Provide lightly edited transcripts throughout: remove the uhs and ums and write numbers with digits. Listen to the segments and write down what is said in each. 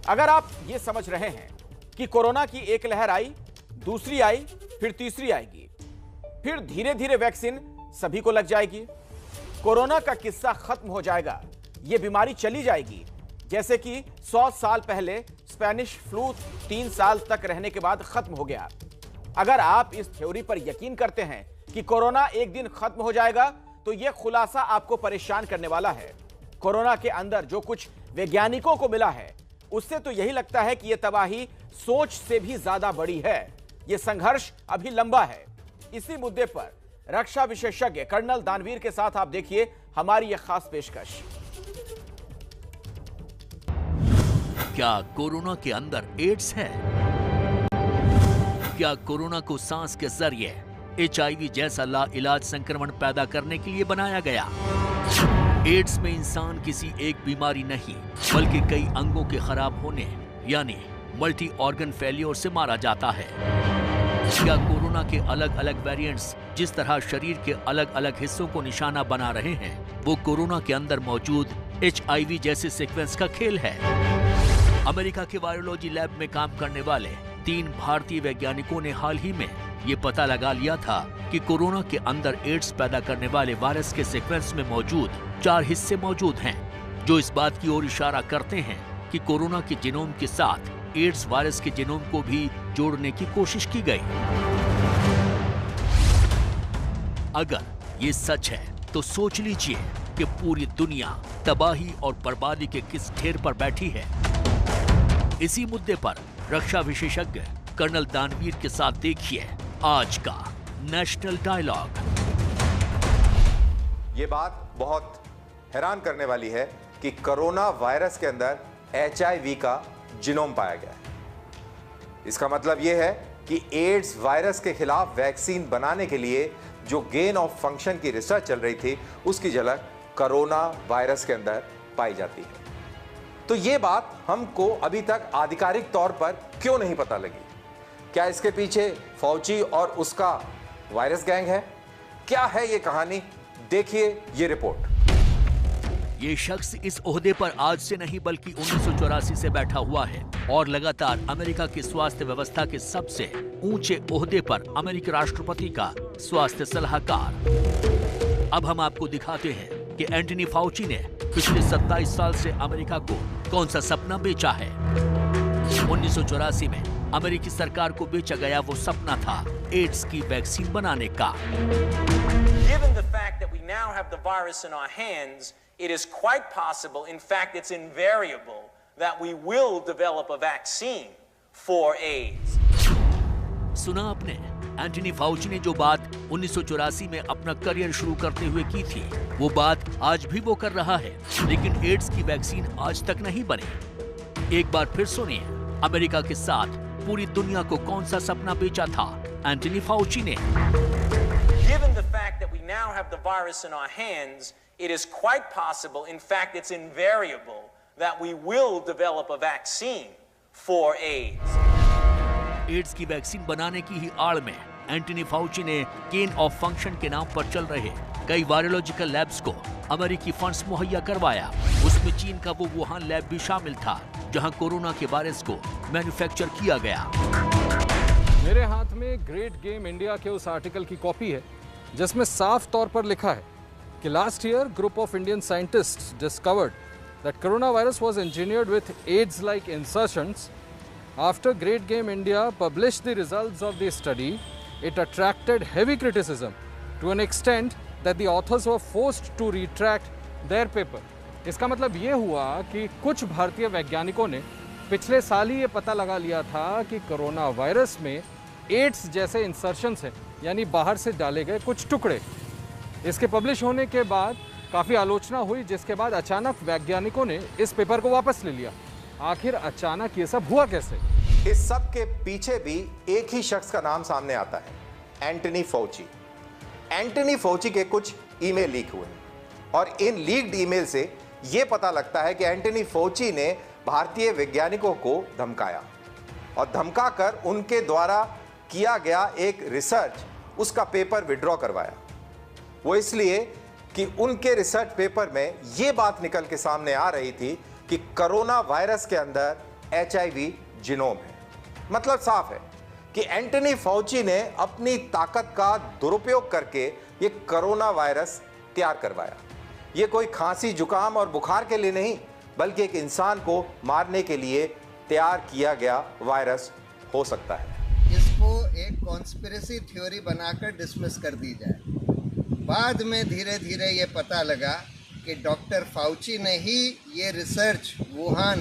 अगर आप ये समझ रहे हैं कि कोरोना की एक लहर आई, दूसरी आई, फिर तीसरी आएगी, फिर धीरे धीरे वैक्सीन सभी को लग जाएगी, कोरोना का किस्सा खत्म हो जाएगा, ये बीमारी चली जाएगी, जैसे कि 100 साल पहले स्पेनिश फ्लू 3 साल तक रहने के बाद खत्म हो गया। अगर आप इस थ्योरी पर यकीन करते हैं कि कोरोना एक दिन खत्म हो जाएगा, तो यह खुलासा आपको परेशान करने वाला है। कोरोना के अंदर जो कुछ वैज्ञानिकों को मिला है, उससे तो यही लगता है कि यह तबाही सोच से भी ज्यादा बड़ी है। यह संघर्ष अभी लंबा है। इसी मुद्दे पर रक्षा विशेषज्ञ कर्नल दानवीर के साथ आप देखिए हमारी यह खास पेशकश। क्या कोरोना के अंदर एड्स है? क्या कोरोना को सांस के जरिए HIV जैसा लाइलाज संक्रमण पैदा करने के लिए बनाया गया? एड्स में इंसान किसी एक बीमारी नहीं बल्कि कई अंगों के खराब होने यानी मल्टी ऑर्गन फेलियर से मारा जाता है। क्या कोरोना के अलग अलग वेरिएंट्स जिस तरह शरीर के अलग अलग हिस्सों को निशाना बना रहे हैं, वो कोरोना के अंदर मौजूद HIV जैसे सीक्वेंस का खेल है? अमेरिका के वायरोलॉजी लैब में काम करने वाले 3 भारतीय वैज्ञानिकों ने हाल ही में ये पता लगा लिया था कि कोरोना के अंदर एड्स पैदा करने वाले वायरस के सीक्वेंस में मौजूद 4 हिस्से मौजूद हैं, जो इस बात की ओर इशारा करते हैं कि कोरोना के जीनोम के साथ एड्स वायरस के जीनोम को भी जोड़ने की कोशिश की गई। अगर ये सच है तो सोच लीजिए कि पूरी दुनिया तबाही और बर्बादी के किस ढेर पर बैठी है। इसी मुद्दे पर रक्षा विशेषज्ञ कर्नल दानवीर के साथ देखिए आज का नेशनल डायलॉग। ये बात बहुत हैरान करने वाली है कि कोरोना वायरस के अंदर HIV का जीनोम पाया गया है। इसका मतलब यह है कि एड्स वायरस के खिलाफ वैक्सीन बनाने के लिए जो गेन ऑफ फंक्शन की रिसर्च चल रही थी, उसकी झलक कोरोना वायरस के अंदर पाई जाती है। तो यह बात हमको अभी तक आधिकारिक तौर पर क्यों नहीं पता लगी? क्या इसके पीछे फौची और उसका वायरस गैंग है? क्या है ये कहानी? देखिए ये रिपोर्ट। ये शख्स इस ओहदे पर आज से नहीं बल्कि 1984 से बैठा हुआ है और लगातार अमेरिका की स्वास्थ्य व्यवस्था के सबसे ऊंचे ओहदे पर अमेरिकी राष्ट्रपति का स्वास्थ्य सलाहकार। अब हम आपको दिखाते हैं कि एंटनी फाउची ने पिछले 27 साल से अमेरिका को कौन सा सपना बेचा है। 1984 में अमेरिकी सरकार को बेचा गया वो सपना था एड्स की वैक्सीन बनाने का। Given the fact that we now have the virus in our hands, it is quite possible, in fact it's invariable, that we will develop a vaccine for AIDS. सुना आपने? एंटनी फाउची ने जो बात 1984 में अपना career शुरू करते हुए की थी, वो बात आज भी वो कर रहा है, लेकिन एड्स की वैक्सीन आज तक नहीं बनी। एक बार फिर सुनिए, अमेरिका के साथ पूरी दुनिया को कौन सा सपना बेचा था एंटनी फाउची ने। Given the fact that we now have the virus in our hands, it is quite possible, in fact it's invariable, that we will develop a vaccine for AIDS. AIDS की vaccine बनाने की ही आड़ में Anthony Fauci ने gain of function के नाम पर चल रहे कई वायरोलॉजिकल लैब्स को अमेरिकी फंड्स मुहैया करवाया। उसमें चीन का वो वुहान लैब भी शामिल था, जहां कोरोना के वायरस को मैन्युफैक्चर किया गया। मेरे हाथ में ग्रेट गेम इंडिया के उस आर्टिकल की कॉपी है जिसमें साफ तौर पर लिखा है कि last year group of Indian scientists discovered that corona virus was engineered with AIDS like insertions. After Great Game India published the results of the study, it attracted heavy criticism to an extent that the authors were forced to retract their paper. इसका मतलब ये हुआ कि कुछ भारतीय वैज्ञानिकों ने पिछले साल ही ये पता लगा लिया था कि कोरोना वायरस में एड्स जैसे इंसर्शंस हैं, यानी बाहर से डाले गए कुछ टुकड़े। इसके पब्लिश होने के बाद काफ़ी आलोचना हुई, जिसके बाद अचानक वैज्ञानिकों ने इस पेपर को वापस ले लिया। आखिर अचानक ये सब हुआ कैसे? इस सब के पीछे भी एक ही शख्स का नाम सामने आता है, एंटनी फाउची। एंटनी फाउची के कुछ ईमेल लीक हुए और इन लीक्ड ईमेल से यह पता लगता है कि एंटनी फाउची ने भारतीय वैज्ञानिकों को धमकाया और धमकाकर उनके द्वारा किया गया एक रिसर्च, उसका पेपर विड्रॉ करवाया। वो इसलिए कि उनके रिसर्च पेपर में यह बात निकल के सामने आ रही थी कि कोरोना वायरस के अंदर HIV जीनोम है। मतलब साफ है कि एंटनी फाउची ने अपनी ताकत का दुरुपयोग करके ये कोरोना वायरस तैयार करवाया। ये कोई खांसी, जुकाम और बुखार के लिए नहीं, बल्कि एक इंसान को मारने के लिए तैयार किया गया वायरस हो सकता है। इसको एक कॉन्स्पिरेसी थ्योरी बनाकर डिसमिस कर दी जाए। बाद में धीरे धीरे ये पता लगा कि डॉक्टर फाउची ने ही ये रिसर्च वुहान,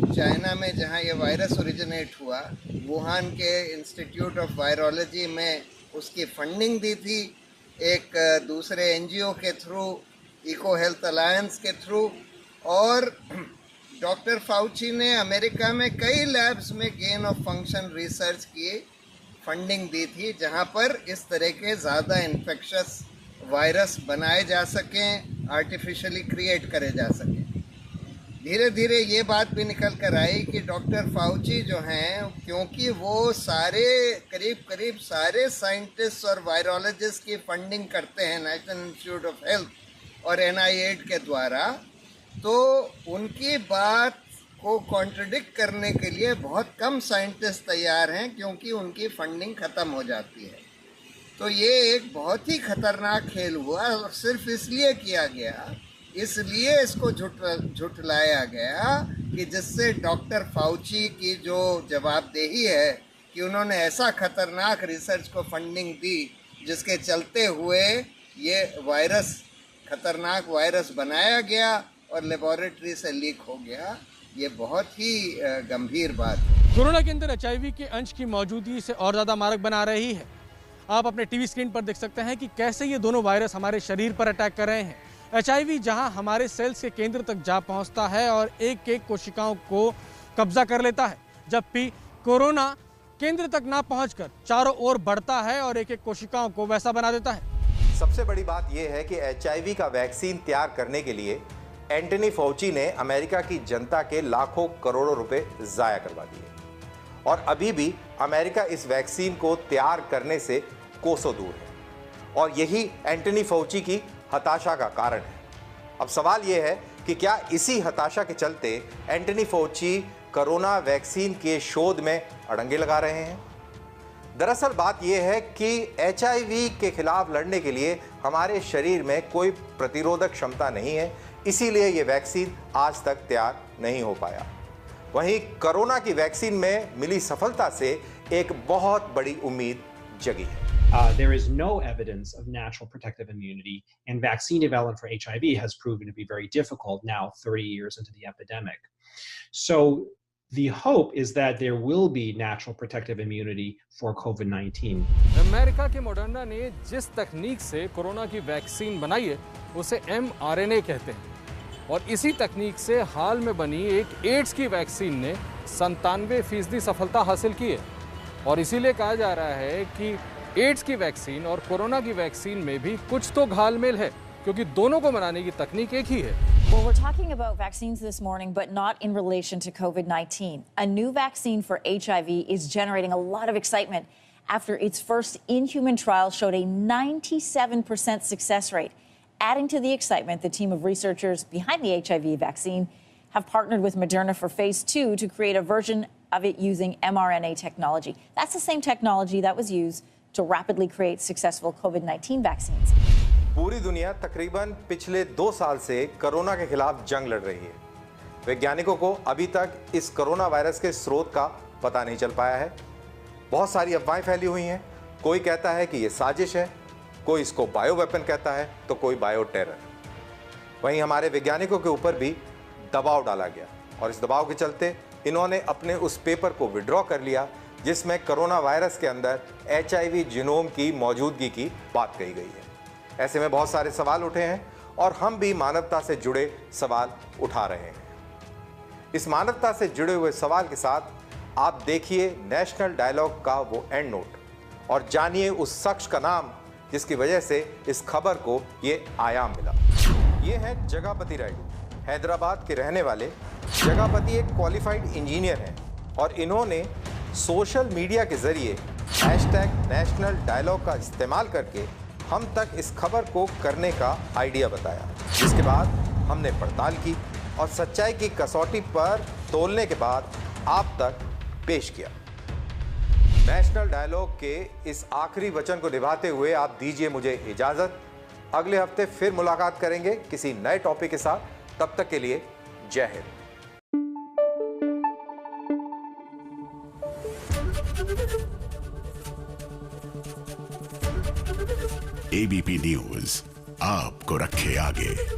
चाइना में जहाँ ये वायरस ओरिजिनेट हुआ, वुहान के इंस्टीट्यूट ऑफ वायरोलॉजी में उसकी फंडिंग दी थी, एक दूसरे NGO के थ्रू, इको हेल्थ अलायंस के थ्रू, और डॉक्टर फाउची ने अमेरिका में कई लैब्स में गेन ऑफ फंक्शन रिसर्च की फंडिंग दी थी, जहां पर इस तरह के ज़्यादा इन्फेक्शस वायरस बनाए जा सकें, आर्टिफिशियली क्रिएट करे जा सकें। धीरे धीरे ये बात भी निकल कर आई कि डॉक्टर फाउची जो हैं, क्योंकि वो करीब सारे साइंटिस्ट और वायरोलॉजिस्ट की फंडिंग करते हैं नेशनल इंस्टीट्यूट ऑफ हेल्थ और NIH के द्वारा, तो उनकी बात को कॉन्ट्रडिक्ट करने के लिए बहुत कम साइंटिस्ट तैयार हैं, क्योंकि उनकी फंडिंग ख़त्म हो जाती है। तो ये एक बहुत ही खतरनाक खेल हुआ और सिर्फ इसलिए किया गया, इसलिए इसको झुठलाया गया कि जिससे डॉक्टर फाउची की जो जवाबदेही है कि उन्होंने ऐसा खतरनाक रिसर्च को फंडिंग दी जिसके चलते हुए ये वायरस, खतरनाक वायरस बनाया गया और लेबोरेटरी से लीक हो गया। ये बहुत ही गंभीर बात है। कोरोना के अंदर HIV के अंश की मौजूदगी से और ज़्यादा मारक बना रही है। आप अपने टीवी स्क्रीन पर देख सकते हैं कि कैसे ये दोनों वायरस हमारे शरीर पर अटैक कर रहे हैं। HIV जहां हमारे सेल्स के केंद्र तक जा पहुंचता है और एक एक कोशिकाओं को कब्जा कर लेता है, जबकि कोरोना केंद्र तक ना पहुंचकर चारों ओर बढ़ता है और एक एक कोशिकाओं को वैसा बना देता है। सबसे बड़ी बात यह है कि HIV का वैक्सीन तैयार करने के लिए एंटनी फाउची ने अमेरिका की जनता के लाखों करोड़ों रुपए जाया करवा दिए, और अभी भी अमेरिका इस वैक्सीन को तैयार करने से कोसों दूर है, और यही एंटनी फाउची की हताशा का कारण है। अब सवाल यह है कि क्या इसी हताशा के चलते एंटनी फाउची कोरोना वैक्सीन के शोध में अड़ंगे लगा रहे हैं? दरअसल बात यह है कि HIV के खिलाफ लड़ने के लिए हमारे शरीर में कोई प्रतिरोधक क्षमता नहीं है, इसीलिए ये वैक्सीन आज तक तैयार नहीं हो पाया। वहीं कोरोना की वैक्सीन में मिली सफलता से एक बहुत बड़ी उम्मीद जगी है। There is no evidence of natural protective immunity, and vaccine development for HIV has proven to be very difficult now, 30 years into the epidemic. So the hope is that there will be natural protective immunity for COVID-19. America के Moderna ने जिस तकनीक से corona की vaccine बनाई है उसे mRNA कहते हैं, और इसी तकनीक से हाल में बनी एक एड्स की वैक्सीन ने 97% सफलता हासिल की है। और इसीलिए कहा जा रहा है कि एड्स की वैक्सीन और कोरोना की वैक्सीन में भी कुछ तो घालमेल है, क्योंकि दोनों को बनाने की तकनीक एक ही है। Well, we're talking about vaccines this morning, but not in relation to COVID-19. A new vaccine for HIV is generating a lot of excitement after its first in-human trial showed a 97% success rate. Adding to the excitement, the team of researchers behind the HIV vaccine have partnered with Moderna for phase 2 to create a version of it using mRNA technology. That's the same technology that was used to rapidly create successful COVID-19 vaccines. पूरी दुनिया तकरीबन पिछले 2 साल से corona के खिलाफ जंग लड़ रही है। वैज्ञानिकों को अभी तक इस कोरोना वायरस के स्रोत का पता नहीं चल पाया है। बहुत सारी अफवाहें फैली हुई हैं। कोई कहता है कि ये साजिश है, कोई इसको बायो वेपन कहता है, तो कोई बायो टेरर। वहीं हमारे वैज्ञानिकों के ऊपर भी दबाव डाला गया, और इस दबाव के चलते इन्होंने अपने उस पेपर को विड्रॉ कर लिया जिसमें कोरोना वायरस के अंदर HIV जीनोम की मौजूदगी की बात कही गई है। ऐसे में बहुत सारे सवाल उठे हैं, और हम भी मानवता से जुड़े सवाल उठा रहे हैं। इस मानवता से जुड़े हुए सवाल के साथ आप देखिए नेशनल डायलॉग का वो एंड नोट, और जानिए उस शख्स का नाम जिसकी वजह से इस खबर को ये आयाम मिला। ये है जगापति रायडू, हैदराबाद के रहने वाले। जगापति एक क्वालिफाइड इंजीनियर हैं, और इन्होंने सोशल मीडिया के जरिए #नेशनल डायलॉग का इस्तेमाल करके हम तक इस खबर को करने का आइडिया बताया, जिसके बाद हमने पड़ताल की, और सच्चाई की कसौटी पर तोलने के बाद आप तक पेश किया। नेशनल डायलॉग के इस आखिरी वचन को निभाते हुए आप दीजिए मुझे इजाजत। अगले हफ्ते फिर मुलाकात करेंगे किसी नए टॉपिक के साथ। तब तक के लिए जय हिंद। एबीपी न्यूज आपको रखे आगे।